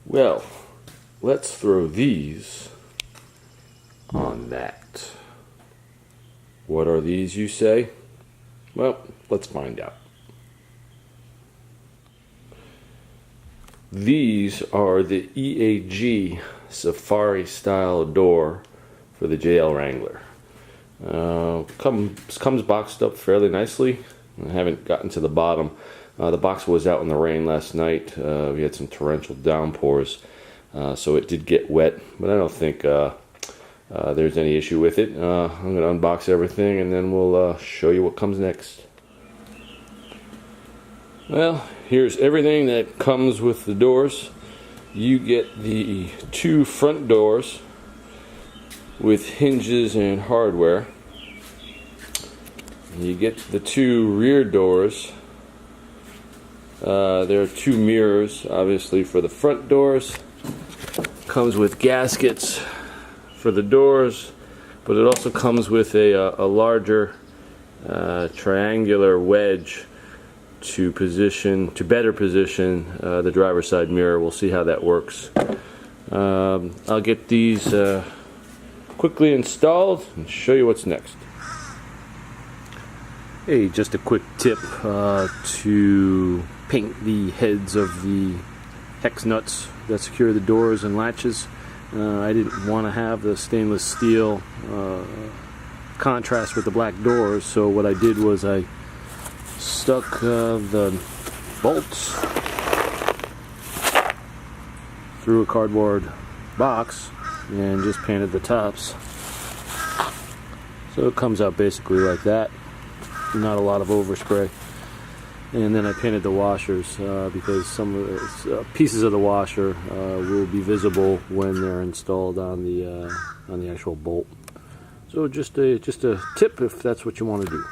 Well, let's throw these on that. What are these, you say? Well, let's find out. These are the EAG Safari style door for the JL Wrangler. Comes boxed up fairly nicely. I haven't gotten to the bottom. The box was out in the rain last night. We had some torrential downpours, so it did get wet, but I don't think there's any issue with it. I'm going to unbox everything and then we'll show you what comes next. Well, here's everything that comes with the doors. You get the two front doors with hinges and hardware. You get the two rear doors. There are two mirrors, obviously, for the front doors. Comes with gaskets for the doors, but it also comes with a larger triangular wedge to better position the driver's side mirror. We'll see how that works. I'll get these quickly installed and show you what's next. Hey, just a quick tip to paint the heads of the hex nuts that secure the doors and latches. I didn't want to have the stainless steel contrast with the black doors, so what I did was I stuck the bolts through a cardboard box and just painted the tops. So it comes out basically like that. Not a lot of overspray. And then I painted the washers because some of the pieces of the washer will be visible when they're installed on the actual bolt. So just a tip if that's what you want to do.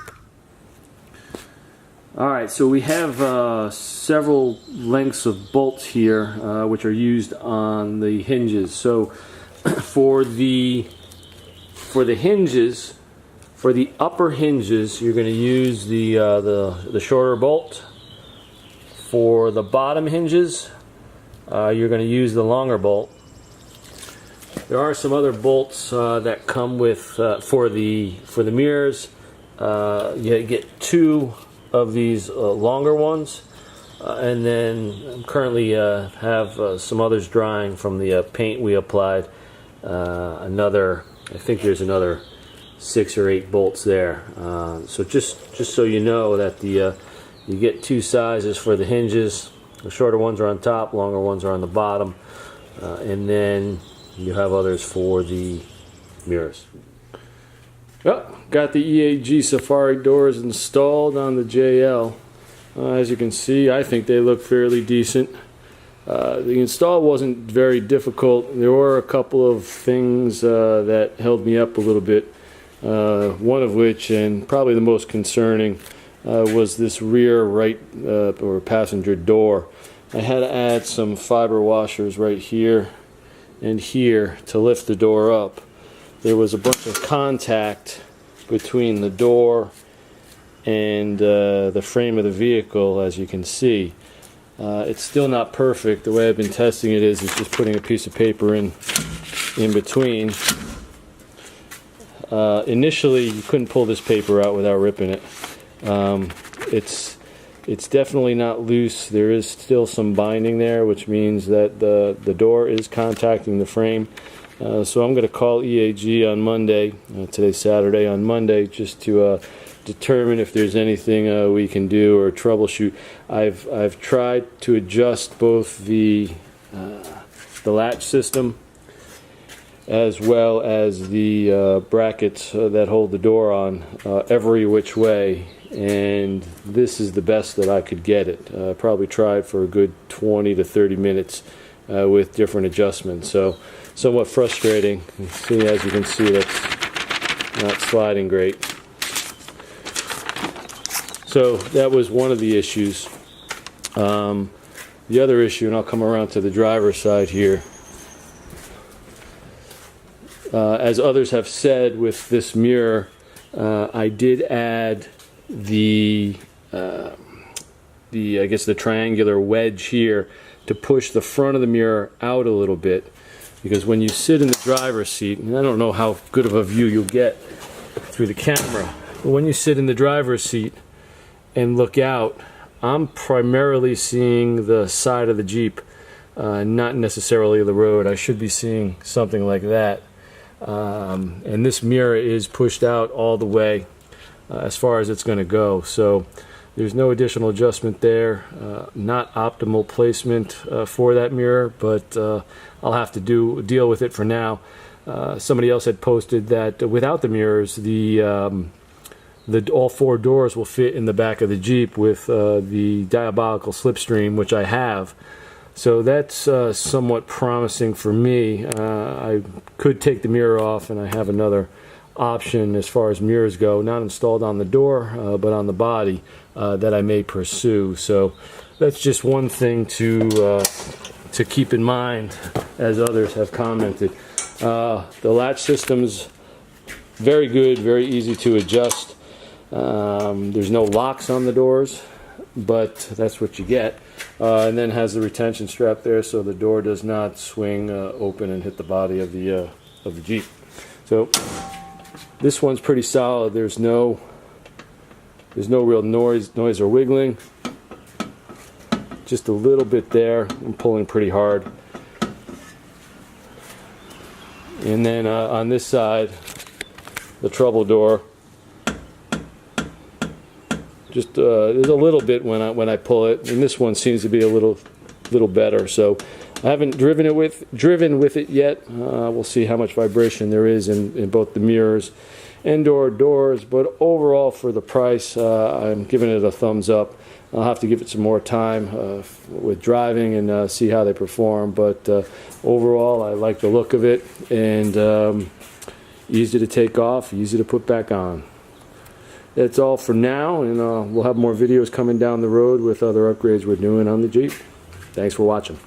Alright, so we have several lengths of bolts here which are used on the hinges. So for the hinges, for the upper hinges, you're going to use the shorter bolt. For the bottom hinges, you're going to use the longer bolt. There are some other bolts that come with for the mirrors. You get two of these longer ones, and then currently have some others drying from the paint we applied. I think there's another 6 or 8 bolts there. So just so you know that you get two sizes for the hinges. The shorter ones are on top, longer ones are on the bottom, and then you have others for the mirrors. Well, got the EAG Safari doors installed on the JL. As you can see, I think they look fairly decent. The install wasn't very difficult. There were a couple of things that held me up a little bit. One of which, and probably the most concerning, was this rear right or passenger door. I had to add some fiber washers right here and here to lift the door up. There was a bunch of contact between the door and the frame of the vehicle, as you can see. It's still not perfect. The way I've been testing it is just putting a piece of paper in between. Initially, you couldn't pull this paper out without ripping it. It's definitely not loose. There is still some binding there, which means that the door is contacting the frame. So I'm going to call EAG on Monday, today's Saturday, on Monday, just to determine if there's anything we can do or troubleshoot. I've tried to adjust both the latch system as well as the brackets that hold the door on every which way, and this is the best that I could get it. Probably tried for a good 20 to 30 minutes with different adjustments, so somewhat frustrating. See, as you can see, that's not sliding great. So that was one of the issues. The other issue, and I'll come around to the driver's side here, as others have said with this mirror, I did add the the I guess the triangular wedge here to push the front of the mirror out a little bit, because when you sit in the driver's seat, and I don't know how good of a view you'll get through the camera, but when you sit in the driver's seat and look out, I'm primarily seeing the side of the Jeep, not necessarily the road. I should be seeing something like that. And this mirror is pushed out all the way as far as it's going to go. So there's no additional adjustment there. Not optimal placement for that mirror, but I'll have to deal with it for now. Somebody else had posted that without the mirrors, all 4 doors will fit in the back of the Jeep with the diabolical slipstream, which I have. So that's somewhat promising for me. I could take the mirror off, and I have another option as far as mirrors go, not installed on the door, but on the body, that I may pursue. So that's just one thing to keep in mind, as others have commented. The latch system's very good, very easy to adjust. There's no locks on the doors, but that's what you get. And then has the retention strap there, so the door does not swing open and hit the body of the Jeep. So this one's pretty solid. There's no real noise or wiggling. Just a little bit there. I'm pulling pretty hard. And then on this side, the trouble door, just there's a little bit when I pull it, and this one seems to be a little better. So I haven't driven with it yet. We'll see how much vibration there is in both the mirrors and doors. But overall, for the price, I'm giving it a thumbs up. I'll have to give it some more time with driving and see how they perform. But overall, I like the look of it, and easy to take off, easy to put back on. That's all for now, and we'll have more videos coming down the road with other upgrades we're doing on the Jeep. Thanks for watching.